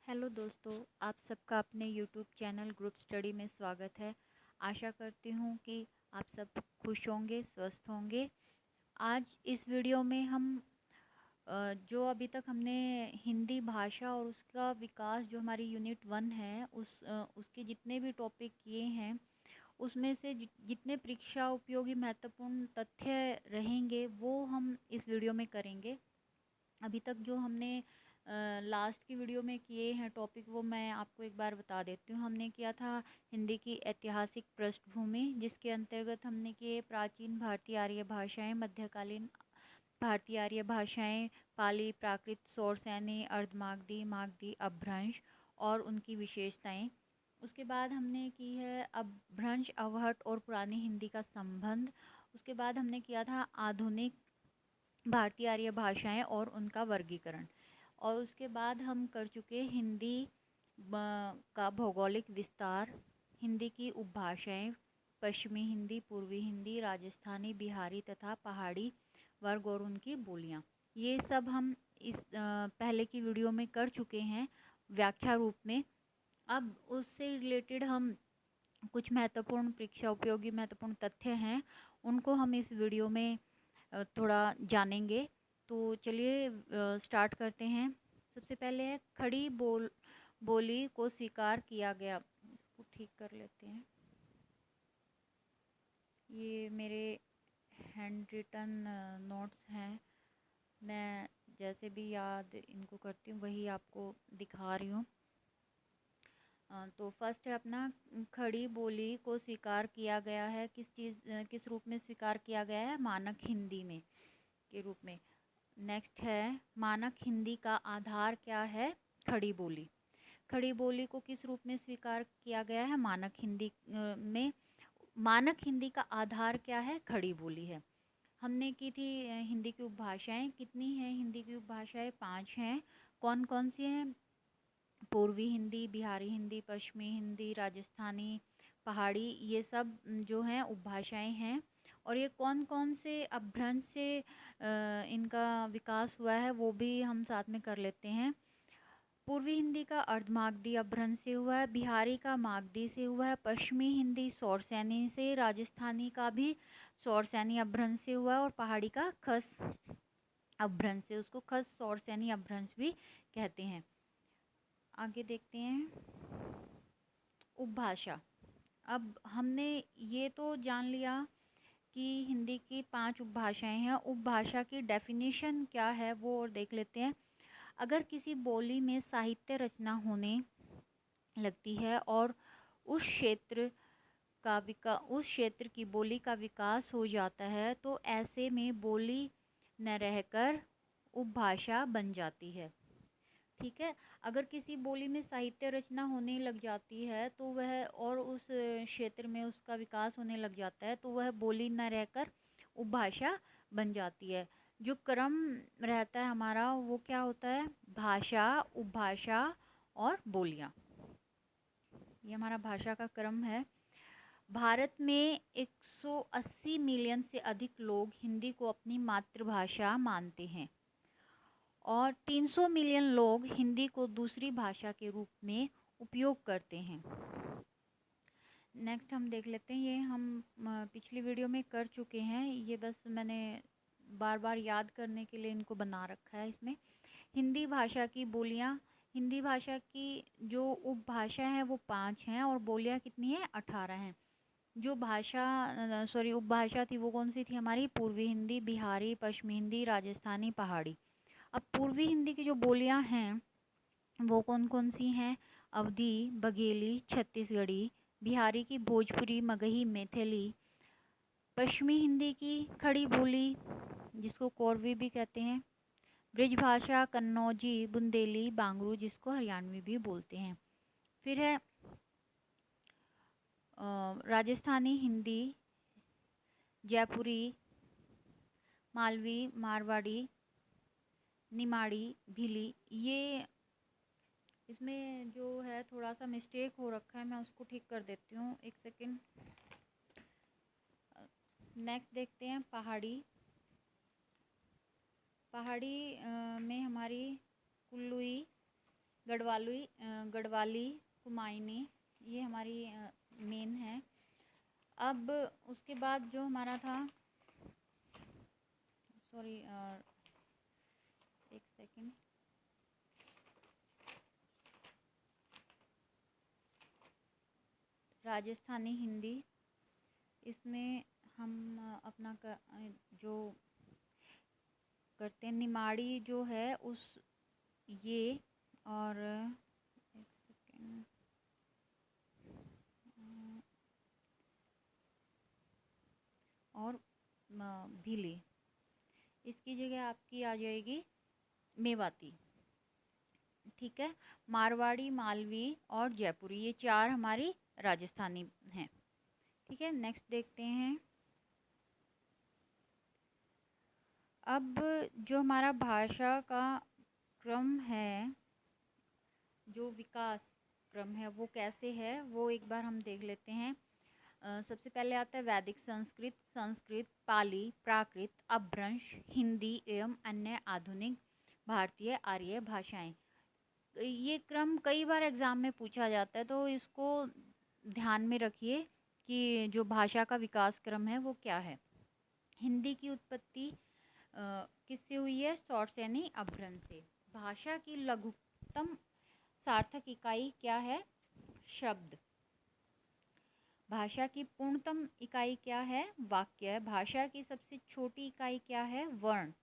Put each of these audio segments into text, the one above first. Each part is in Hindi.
हेलो दोस्तों, आप सबका अपने यूट्यूब चैनल ग्रुप स्टडी में स्वागत है। आशा करती हूँ कि आप सब खुश होंगे, स्वस्थ होंगे। आज इस वीडियो में हम जो अभी तक हमने हिंदी भाषा और उसका विकास जो हमारी यूनिट 1 है उसके जितने भी टॉपिक किए हैं उसमें से जितने परीक्षा उपयोगी महत्वपूर्ण तथ्य रहेंगे वो हम इस वीडियो में करेंगे। अभी तक जो हमने लास्ट की वीडियो में किए हैं टॉपिक वो मैं आपको एक बार बता देती हूँ। हमने किया था हिंदी की ऐतिहासिक पृष्ठभूमि, जिसके अंतर्गत हमने किए प्राचीन भारतीय आर्य भाषाएं, मध्यकालीन भारतीय आर्य भाषाएं, पाली, प्राकृत, सौरसैनी, अर्धमागधी, मागधी, अपभ्रंश और उनकी विशेषताएं। उसके बाद हमने की है अपभ्रंश, अवहट और पुरानी हिंदी का संबंध। उसके बाद हमने किया था आधुनिक भारतीय आर्य भाषाएं और उनका वर्गीकरण। और उसके बाद हम कर चुके हिंदी का भौगोलिक विस्तार, हिंदी की उपभाषाएं, पश्चिमी हिंदी, पूर्वी हिंदी, राजस्थानी, बिहारी तथा पहाड़ी वर्ग और उनकी बोलियां। ये सब हम इस पहले की वीडियो में कर चुके हैं व्याख्या रूप में। अब उससे रिलेटेड हम कुछ महत्वपूर्ण परीक्षा उपयोगी महत्वपूर्ण तथ्य हैं उनको हम इस वीडियो में थोड़ा जानेंगे। तो चलिए स्टार्ट करते हैं। सबसे पहले है खड़ी बोली को स्वीकार किया गया। इसको ठीक कर लेते हैं। ये मेरे हैंड रिटन नोट्स हैं, मैं जैसे भी याद इनको करती हूँ वही आपको दिखा रही हूँ। तो फर्स्ट है अपना, खड़ी बोली को स्वीकार किया गया है। किस रूप में स्वीकार किया गया है? मानक हिंदी में के रूप में। नेक्स्ट है, मानक हिंदी का आधार क्या है? खड़ी बोली। खड़ी बोली को किस रूप में स्वीकार किया गया है? मानक हिंदी में। मानक हिंदी का आधार क्या है? खड़ी बोली है। हमने की थी हिंदी की उपभाषाएं। कितनी हैं हिंदी की उपभाषाएं? 5 हैं। कौन कौन सी हैं? पूर्वी हिंदी, बिहारी हिंदी, पश्चिमी हिंदी, राजस्थानी, पहाड़ी, ये सब जो हैं उपभाषाएं हैं। और ये कौन कौन से अपभ्रंश से इनका विकास हुआ है वो भी हम साथ में कर लेते हैं। पूर्वी हिंदी का अर्धमागधी अपभ्रंश से हुआ है, बिहारी का मागधी से हुआ है, पश्चिमी हिंदी सौरसैनी से, राजस्थानी का भी सौरसैनी अपभ्रंश से हुआ है और पहाड़ी का खस अपभ्रंश से। उसको खस सौरसैनी अपभ्रंश भी कहते हैं। आगे देखते हैं उपभाषा। अब हमने ये तो जान लिया कि हिंदी की 5 उपभाषाएं हैं। उपभाषा की डेफिनेशन क्या है वो और देख लेते हैं। अगर किसी बोली में साहित्य रचना होने लगती है और उस क्षेत्र की बोली का विकास हो जाता है तो ऐसे में बोली न रहकर उपभाषा बन जाती है। ठीक है, अगर किसी बोली में साहित्य रचना होने लग जाती है तो वह और उस क्षेत्र में उसका विकास होने लग जाता है तो वह बोली न रहकर उपभाषा बन जाती है। जो क्रम रहता है हमारा वो क्या होता है? भाषा, उपभाषा और बोलियां। ये हमारा भाषा का क्रम है। भारत में 180 मिलियन से अधिक लोग हिंदी को अपनी मातृभाषा मानते हैं और 300 मिलियन लोग हिंदी को दूसरी भाषा के रूप में उपयोग करते हैं। नेक्स्ट हम देख लेते हैं। ये हम पिछली वीडियो में कर चुके हैं, ये बस मैंने बार बार याद करने के लिए इनको बना रखा है। इसमें हिंदी भाषा की बोलियां, हिंदी भाषा की जो उपभाषा है वो 5 हैं और बोलियां कितनी हैं? 18 हैं। जो उपभाषा थी वो कौन सी थी हमारी? पूर्वी हिंदी, बिहारी, पश्चिमी हिंदी, राजस्थानी, पहाड़ी। अब पूर्वी हिंदी की जो बोलियां हैं वो कौन कौन सी हैं? अवधी, बघेली, छत्तीसगढ़ी, बिहारी की भोजपुरी, मगही, मैथिली, पश्चिमी हिंदी की खड़ी बोली जिसको कोरवी भी कहते हैं, ब्रिजभाषा कन्नौजी, बुंदेली, बांगरू जिसको हरियाणवी भी बोलते हैं। फिर है राजस्थानी हिंदी, जयपुरी, मालवी, मारवाड़ी, निमाड़ी, भिली। ये इसमें जो है थोड़ा सा मिस्टेक हो रखा है, मैं उसको ठीक कर देती हूँ, एक सेकंड। नेक्स्ट देखते हैं पहाड़ी। पहाड़ी में हमारी कुल्लुई, गढ़वाली, कुमायूनी, ये हमारी मेन है। अब उसके बाद जो हमारा था, सॉरी एक सेकंड, राजस्थानी हिंदी, इसमें हम अपना जो करते हैं निमाड़ी जो है उस ये, और एक सेकेंड, और भीली, इसकी जगह आपकी आ जाएगी मेवाती। ठीक है, मारवाड़ी, मालवी और जयपुरी, ये 4 हमारी राजस्थानी हैं। ठीक है, नेक्स्ट देखते हैं। अब जो हमारा भाषा का क्रम है, जो विकास क्रम है वो कैसे है, वो एक बार हम देख लेते हैं। सबसे पहले आता है वैदिक संस्कृत, संस्कृत, पाली, प्राकृत, अपभ्रंश, हिंदी एवं अन्य आधुनिक भारतीय आर्य भाषाएं। ये क्रम कई बार एग्जाम में पूछा जाता है, तो इसको ध्यान में रखिए कि जो भाषा का विकास क्रम है वो क्या है। हिंदी की उत्पत्ति किससे हुई है? शॉर्ट्स यानी अपभ्रंश से। भाषा की लघुतम सार्थक इकाई क्या है? शब्द। भाषा की पूर्णतम इकाई क्या है? वाक्य। भाषा की सबसे छोटी इकाई क्या है? वर्ण,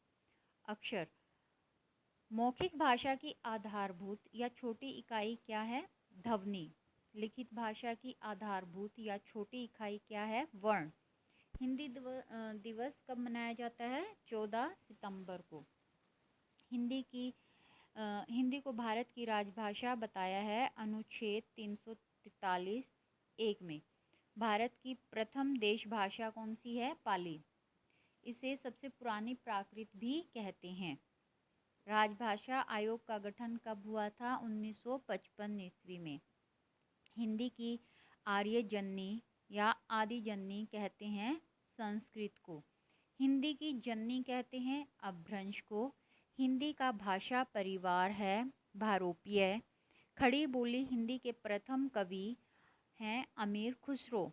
अक्षर। मौखिक भाषा की आधारभूत या छोटी इकाई क्या है? ध्वनि। लिखित भाषा की आधारभूत या छोटी इकाई क्या है? वर्ण। हिंदी दिवस कब मनाया जाता है? 14 सितंबर को। हिंदी को भारत की राजभाषा बताया है अनुच्छेद 343(1) में। भारत की प्रथम देश भाषा कौन सी है? पाली। इसे सबसे पुरानी प्राकृत भी कहते हैं। राजभाषा आयोग का गठन कब हुआ था? 1955 ईस्वी में। हिंदी की आर्य जननी या आदि जननी कहते हैं संस्कृत को। हिंदी की जननी कहते हैं अपभ्रंश को। हिंदी का भाषा परिवार है भारोपीय। खड़ी बोली हिंदी के प्रथम कवि हैं अमीर खुसरो।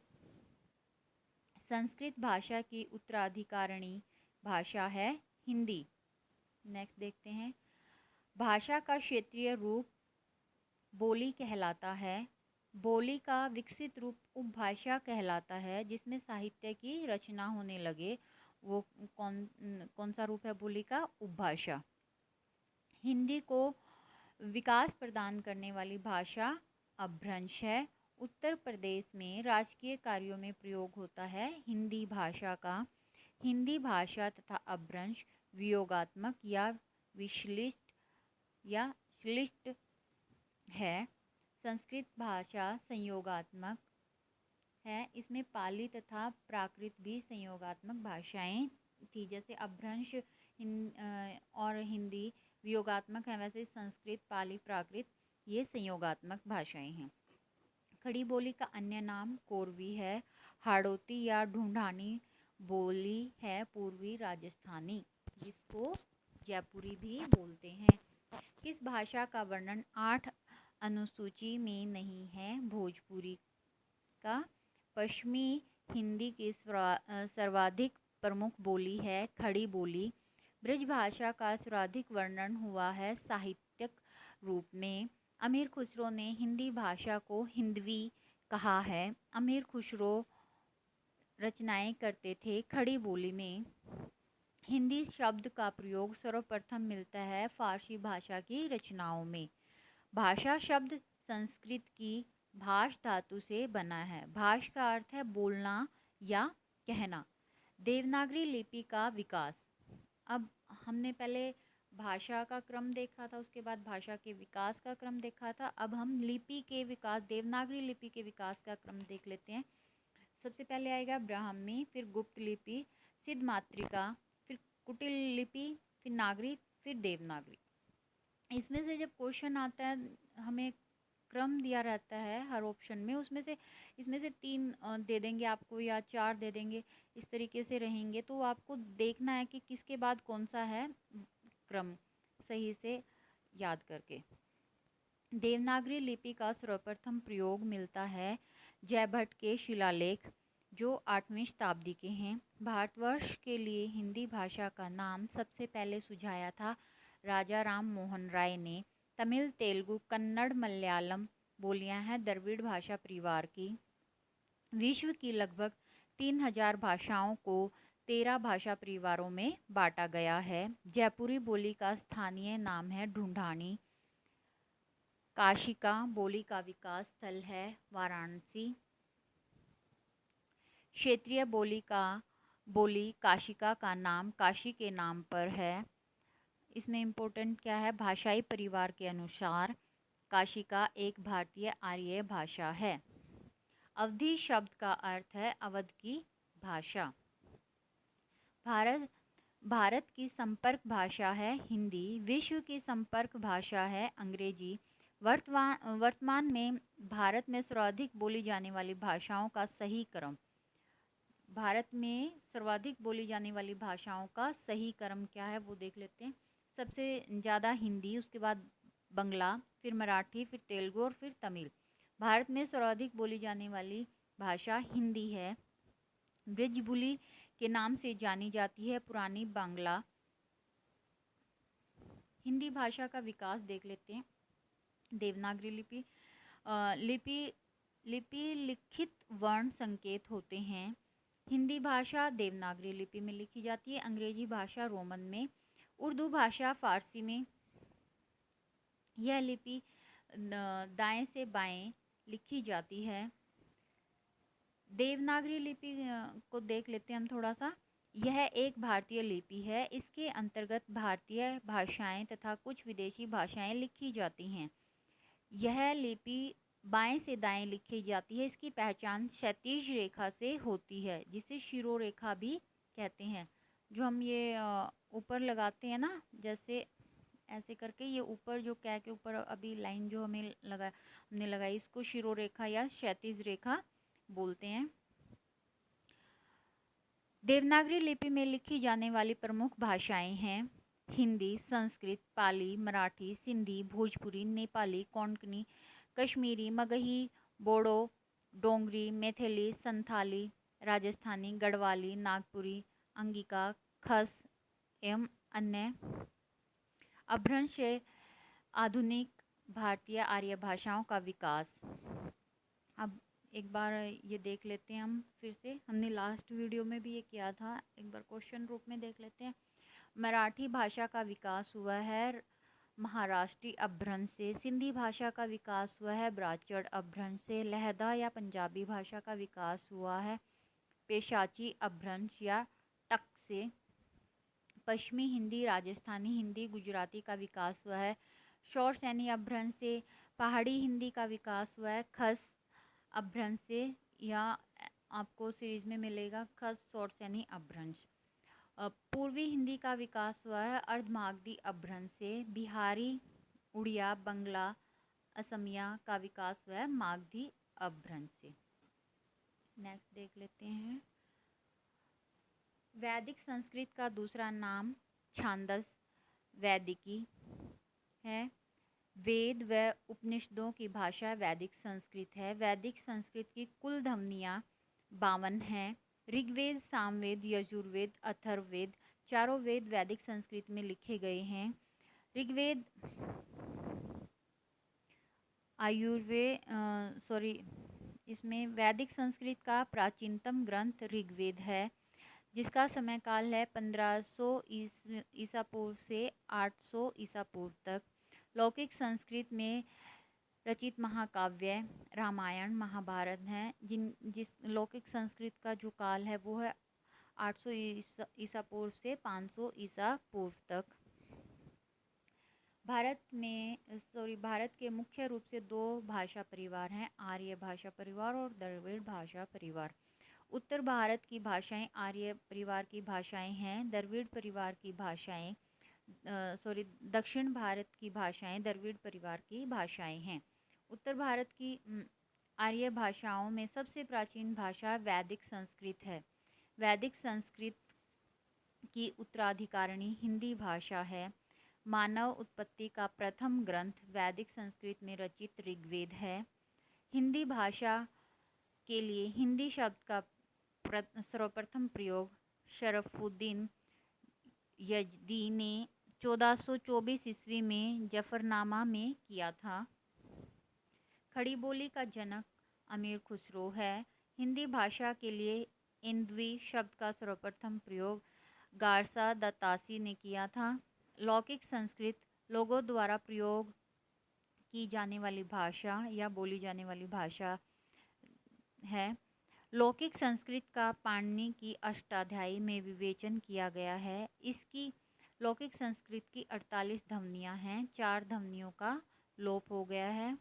संस्कृत भाषा की उत्तराधिकारिणी भाषा है हिंदी। नेक्स्ट देखते हैं। भाषा का क्षेत्रीय रूप बोली कहलाता है। बोली का विकसित रूप उपभाषा कहलाता है, जिसमें साहित्य की रचना होने लगे। वो कौन सा रूप है बोली का? उपभाषा। हिंदी को विकास प्रदान करने वाली भाषा अपभ्रंश है। उत्तर प्रदेश में राजकीय कार्यों में प्रयोग होता है हिंदी भाषा का। हिंदी भाषा तथा अपभ्रंश वियोगात्मक या विश्लिष्ट या श्लिष्ट है। संस्कृत भाषा संयोगात्मक है। इसमें पाली तथा प्राकृत भी संयोगात्मक भाषाएं थी। जैसे अपभ्रंश और हिंदी वियोगात्मक है, वैसे संस्कृत, पाली, प्राकृत ये संयोगात्मक भाषाएं हैं। खड़ी बोली का अन्य नाम कोरवी है। हाड़ौती या ढूंढानी बोली है पूर्वी राजस्थानी, जिसको जयपुरी भी बोलते हैं। किस भाषा का वर्णन 8 अनुसूची में नहीं है? भोजपुरी का। पश्चिमी हिंदी की सर्वाधिक प्रमुख बोली है खड़ी बोली। ब्रज भाषा का सर्वाधिक वर्णन हुआ है साहित्यिक रूप में। अमीर खुसरो ने हिंदी भाषा को हिंदवी कहा है। अमीर खुसरो रचनाएं करते थे खड़ी बोली में। हिंदी शब्द का प्रयोग सर्वप्रथम मिलता है फारसी भाषा की रचनाओं में। भाषा शब्द संस्कृत की भाष धातु से बना है। भाष का अर्थ है बोलना या कहना। देवनागरी लिपि का विकास। अब हमने पहले भाषा का क्रम देखा था, उसके बाद भाषा के विकास का क्रम देखा था। अब हम लिपि के विकास, देवनागरी लिपि के विकास का क्रम देख लेते हैं। सबसे पहले आएगा ब्राह्मी, फिर गुप्त लिपि, सिद्ध मातृका, फिर कुटिल लिपि, फिर नागरी, फिर देवनागरी। इसमें से जब क्वेश्चन आता है, हमें क्रम दिया रहता है हर ऑप्शन में, इसमें से 3 दे देंगे आपको या 4 दे देंगे, इस तरीके से रहेंगे। तो आपको देखना है कि किसके बाद कौन सा है क्रम, सही से याद करके। देवनागरी लिपि का सर्वप्रथम प्रयोग मिलता है जयभट्ट के शिलालेख जो 8वीं शताब्दी के हैं। भारतवर्ष के लिए हिंदी भाषा का नाम सबसे पहले सुझाया था राजा राम मोहन राय ने। तमिल, तेलुगु, कन्नड़, मलयालम बोलियां हैं द्रविड़ भाषा परिवार की। विश्व की लगभग 3000 भाषाओं को 13 भाषा परिवारों में बांटा गया है। जयपुरी बोली का स्थानीय नाम है ढूंढानी। काशिका बोली का विकास स्थल है वाराणसी। क्षेत्रीय बोली काशिका का नाम काशी के नाम पर है। इसमें इम्पोर्टेंट क्या है, भाषाई परिवार के अनुसार काशिका एक भारतीय आर्य भाषा है। अवधी शब्द का अर्थ है अवध की भाषा। भारत की संपर्क भाषा है हिंदी। विश्व की संपर्क भाषा है अंग्रेजी। वर्तमान में भारत में सर्वाधिक बोली जाने वाली भाषाओं का सही क्रम। भारत में सर्वाधिक बोली जाने वाली भाषाओं का सही क्रम क्या है वो देख लेते हैं। सबसे ज़्यादा हिंदी, उसके बाद बंगला, फिर मराठी, फिर तेलुगु और फिर तमिल। भारत में सर्वाधिक बोली जाने वाली भाषा हिंदी है। ब्रजबुली के नाम से जानी जाती है पुरानी बांग्ला। हिंदी भाषा का विकास देख लेते हैं। देवनागरी लिपि लिखित वर्ण संकेत होते हैं। हिंदी भाषा देवनागरी लिपि में लिखी जाती है। अंग्रेजी भाषा रोमन में। उर्दू भाषा फारसी में। यह लिपि दाएं से बाएं लिखी जाती है। देवनागरी लिपि को देख लेते हैं हम थोड़ा सा। यह एक भारतीय लिपि है। इसके अंतर्गत भारतीय भाषाएं तथा कुछ विदेशी भाषाएं लिखी जाती हैं। यह लिपि बाएं से दाएं लिखी जाती है। इसकी पहचान क्षैतिज रेखा से होती है जिसे शिरोरेखा भी कहते हैं। जो हम ये ऊपर लगाते हैं ना, जैसे ऐसे करके ये ऊपर जो कै के ऊपर अभी लाइन जो हमने लगाई इसको शिरोरेखा या क्षैतिज रेखा बोलते हैं। देवनागरी लिपि में लिखी जाने वाली प्रमुख भाषाएं हैं हिंदी, संस्कृत, पाली, मराठी, सिंधी, भोजपुरी, नेपाली, कोंकणी, कश्मीरी, मगही, बोडो, डोंगरी, मैथिली, संथाली, राजस्थानी, गढ़वाली, नागपुरी, अंगिका, खस एवं अन्य। अपभ्रंश से आधुनिक भारतीय आर्य भाषाओं का विकास। अब एक बार ये देख लेते हैं हम फिर से। हमने लास्ट वीडियो में भी ये किया था, एक बार क्वेश्चन रूप में देख लेते हैं। मराठी भाषा का विकास हुआ है महाराष्ट्री अपभ्रंश से। सिंधी भाषा का विकास हुआ है ब्राह्मण अपभ्रंश से। लहदा या पंजाबी भाषा का विकास हुआ है पेशाची अपभ्रंश या टक से। पश्चिमी हिंदी, राजस्थानी हिंदी, गुजराती का विकास हुआ है शौरसेनी अपभ्रंश से। पहाड़ी हिंदी का विकास हुआ है खस अपभ्रंश से, या आपको सीरीज में मिलेगा खस शौरसेनी अपभ्रंश। पूर्वी हिंदी का विकास हुआ है अर्धमागधी अपभ्रंश से। बिहारी, उड़िया, बंगला, असमिया का विकास हुआ है मागधी अपभ्रंश से। नेक्स्ट देख लेते हैं। वैदिक संस्कृत का दूसरा नाम छांदस वैदिकी है। वेद व उपनिषदों की भाषा वैदिक संस्कृत है। वैदिक संस्कृत की कुल ध्वनियाँ 52 हैं। ऋग्वेद, सामवेद, यजुर्वेद, अथर्ववेद चारों वेद वैदिक संस्कृत में लिखे गए हैं। ऋग्वेद इसमें वैदिक संस्कृत का प्राचीनतम ग्रंथ ऋग्वेद है जिसका समय काल है 1500 ईसा पूर्व से 800 ईसा पूर्व तक। लौकिक संस्कृत में रचित महाकाव्य रामायण, महाभारत हैं। जिस लौकिक संस्कृत का जो काल है वो है 800 ईसा पूर्व से 500 ईसा पूर्व तक। भारत के मुख्य रूप से 2 भाषा परिवार हैं, आर्य भाषा परिवार और द्रविड़ भाषा परिवार। उत्तर भारत की भाषाएं आर्य परिवार की भाषाएं हैं। द्रविड़ परिवार की भाषाएं दक्षिण भारत की भाषाएं द्रविड़ परिवार की भाषाएं हैं। उत्तर भारत की आर्य भाषाओं में सबसे प्राचीन भाषा वैदिक संस्कृत है। वैदिक संस्कृत की उत्तराधिकारिणी हिंदी भाषा है। मानव उत्पत्ति का प्रथम ग्रंथ वैदिक संस्कृत में रचित ऋग्वेद है। हिंदी भाषा के लिए हिंदी शब्द का सर्वप्रथम प्रयोग शरफुद्दीन यजदी ने 1424 ईस्वी में जफरनामा में किया था। खड़ी बोली का जनक अमीर खुसरो है। हिंदी भाषा के लिए इंद्वी शब्द का सर्वप्रथम प्रयोग गारसा दत्तासी ने किया था। लौकिक संस्कृत लोगों द्वारा प्रयोग की जाने वाली भाषा या बोली जाने वाली भाषा है। लौकिक संस्कृत का पाणिनि की अष्टाध्यायी में विवेचन किया गया है। इसकी लौकिक संस्कृत की 48 ध्वनियाँ हैं, 4 ध्वनियों का लोप हो गया है।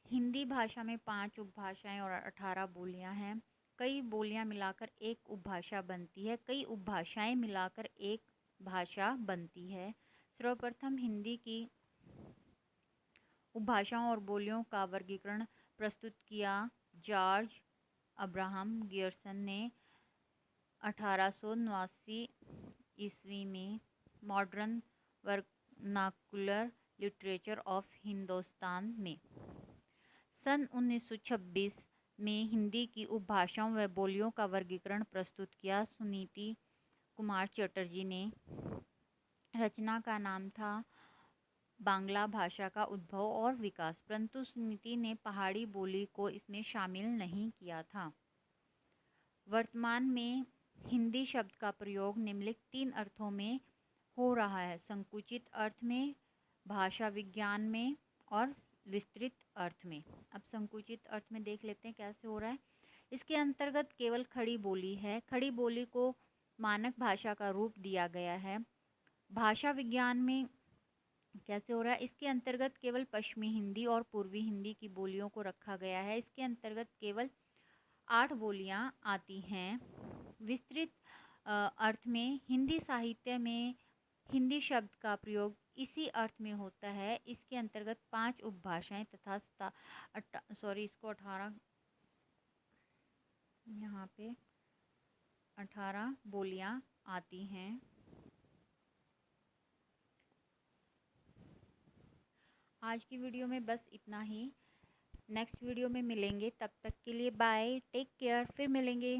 हिंदी भाषा में 5 उपभाषाएं और 18 बोलियां हैं। कई बोलियां मिलाकर एक उपभाषा बनती है, कई उपभाषाएं मिलाकर एक भाषा बनती है। सर्वप्रथम हिंदी की उपभाषाओं और बोलियों का वर्गीकरण प्रस्तुत किया जॉर्ज अब्राहम गियर्सन ने 1889 ईस्वी में modern vernacular literature of Hindustan में। सन 1926 में हिंदी की उपभाषाओं व बोलियों का वर्गीकरण प्रस्तुत किया सुनीति कुमार चटर्जी ने। रचना का नाम था बांग्ला भाषा का उद्भव और विकास, परंतु सुनीति ने पहाड़ी बोली को इसमें शामिल नहीं किया था। वर्तमान में हिंदी शब्द का प्रयोग निम्नलिखित 3 अर्थों में हो रहा है: संकुचित अर्थ में, भाषा विज्ञान में और विस्तृत अर्थ में। अब संकुचित अर्थ में देख लेते हैं कैसे हो रहा है। इसके अंतर्गत केवल खड़ी बोली है। खड़ी बोली को मानक भाषा का रूप दिया गया है। भाषा विज्ञान में कैसे हो रहा है, इसके अंतर्गत केवल पश्चिमी हिंदी और पूर्वी हिंदी की बोलियों को रखा गया है। इसके अंतर्गत केवल 8 बोलियां आती हैं। विस्तृत अर्थ में हिंदी साहित्य में हिंदी शब्द का प्रयोग इसी अर्थ में होता है। इसके अंतर्गत 5 उपभाषाएं तथा इसको 18 यहाँ पे 18 बोलियां आती हैं। आज की वीडियो में बस इतना ही। नेक्स्ट वीडियो में मिलेंगे, तब तक के लिए बाय, टेक केयर, फिर मिलेंगे।